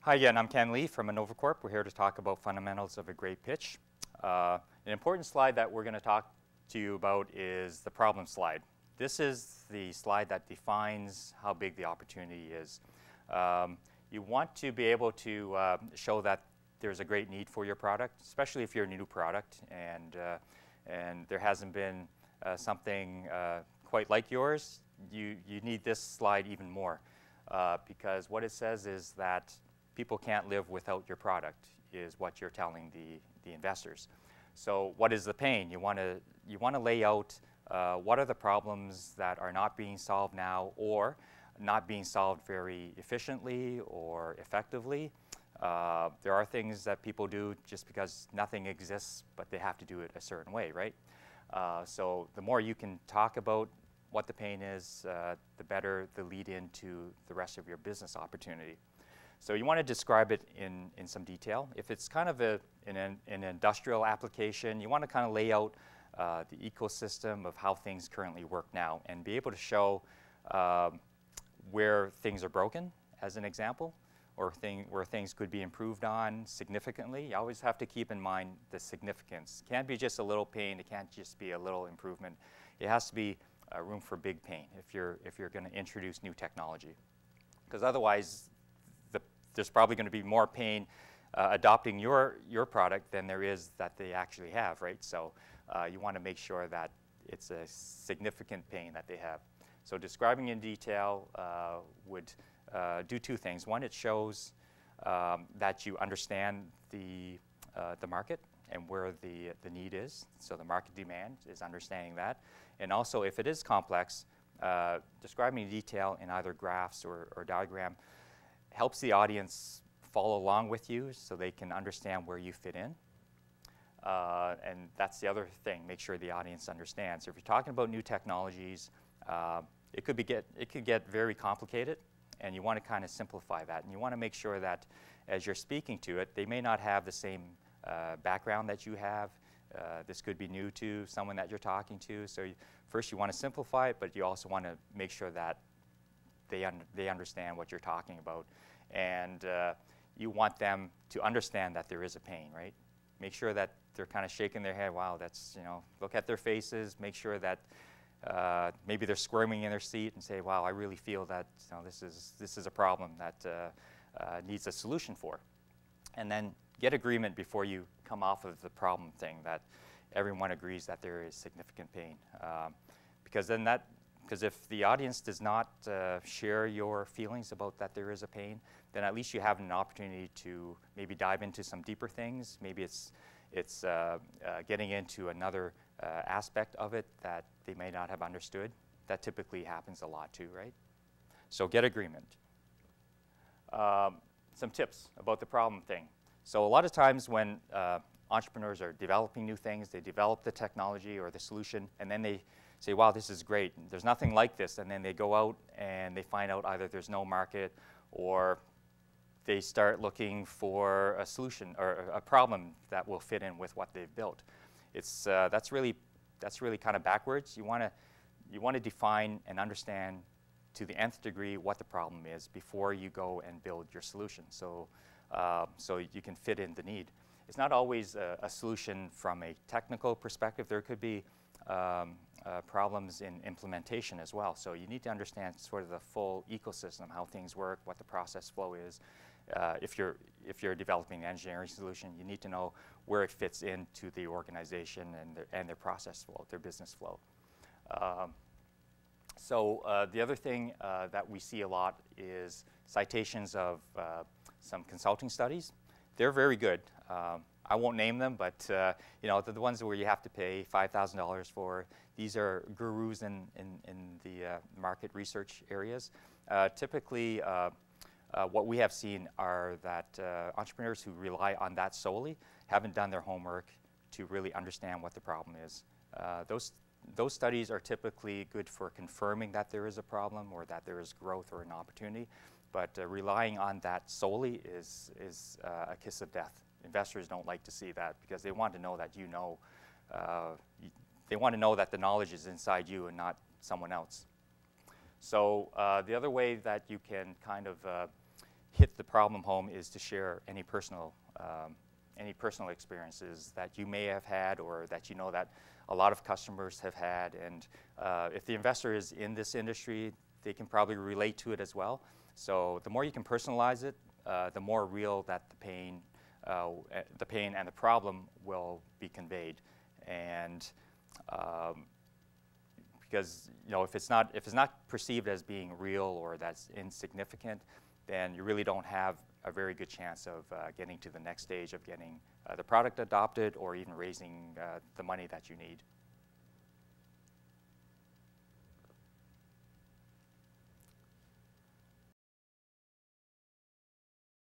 Hi again, I'm Ken Lee from InnovaCorp. We're here to talk about fundamentals of a great pitch. An important slide that we're going to talk to you about is the problem slide. This is the slide that defines how big the opportunity is. You want to be able to show that there's a great need for your product, especially if you're a new product and there hasn't been something quite like yours. You need this slide even more because what it says is that people can't live without your product is what you're telling the investors. So what is the pain? You want to lay out what are the problems that are not being solved now or not being solved very efficiently or effectively. There are things that people do just because nothing exists, but they have to do it a certain way, right? So the more you can talk about what the pain is, the better the lead into the rest of your business opportunity. So you want to describe it in some detail. If it's kind of an industrial application, you want to kind of lay out the ecosystem of how things currently work now and be able to show where things are broken, as an example, or where things could be improved on significantly. You always have to keep in mind the significance. It can't be just a little pain. It can't just be a little improvement. It has to be room for big pain if you're going to introduce new technology, because otherwise there's probably going to be more pain adopting your product than there is that they actually have, right? So you want to make sure that it's a significant pain that they have. So describing in detail would do two things. One, it shows that you understand the market and where the need is. So the market demand is understanding that. And also, if it is complex, describing in detail in either graphs or diagram helps the audience follow along with you so they can understand where you fit in. And that's the other thing, make sure the audience understands. So if you're talking about new technologies, it could get very complicated, and you want to kind of simplify that. And you want to make sure that as you're speaking to it, they may not have the same background that you have. This could be new to someone that you're talking to. So first you want to simplify it, but you also want to make sure that they understand what you're talking about. And you want them to understand that there is a pain, right? Make sure that they're kind of shaking their head, wow, that's, look at their faces, make sure that maybe they're squirming in their seat and say, wow, I really feel that this is a problem that needs a solution for. And then get agreement before you come off of the problem thing that everyone agrees that there is significant pain. Because if the audience does not share your feelings about that there is a pain, then at least you have an opportunity to maybe dive into some deeper things. Maybe it's getting into another aspect of it that they may not have understood. That typically happens a lot too, right? So get agreement. Some tips about the problem thing. So a lot of times when entrepreneurs are developing new things, they develop the technology or the solution, and then they say, wow, this is great. There's nothing like this. And then they go out and they find out either there's no market or they start looking for a solution or a problem that will fit in with what they've built. That's really kind of backwards. You want to define and understand to the nth degree what the problem is before you go and build your solution. So you can fit in the need. It's not always a solution from a technical perspective. There could be problems in implementation as well. So you need to understand sort of the full ecosystem, how things work, what the process flow is. If you're developing an engineering solution, you need to know where it fits into the organization and their process flow, their business flow. So the other thing that we see a lot is citations of some consulting studies. They're very good. I won't name them, but the ones where you have to pay $5,000 for. These are gurus in the market research areas. Typically, what we have seen are that entrepreneurs who rely on that solely haven't done their homework to really understand what the problem is. Those studies are typically good for confirming that there is a problem or that there is growth or an opportunity, but relying on that solely is a kiss of death. Investors don't like to see that because they want to know that they want to know that the knowledge is inside you and not someone else. So the other way that you can kind of hit the problem home is to share any personal experiences that you may have had or that you know that a lot of customers have had. And if the investor is in this industry, they can probably relate to it as well. So the more you can personalize it, the more real that the pain and the problem will be conveyed. And because if it's not perceived as being real or that's insignificant, then you really don't have a very good chance of getting to the next stage of getting the product adopted or even raising the money that you need.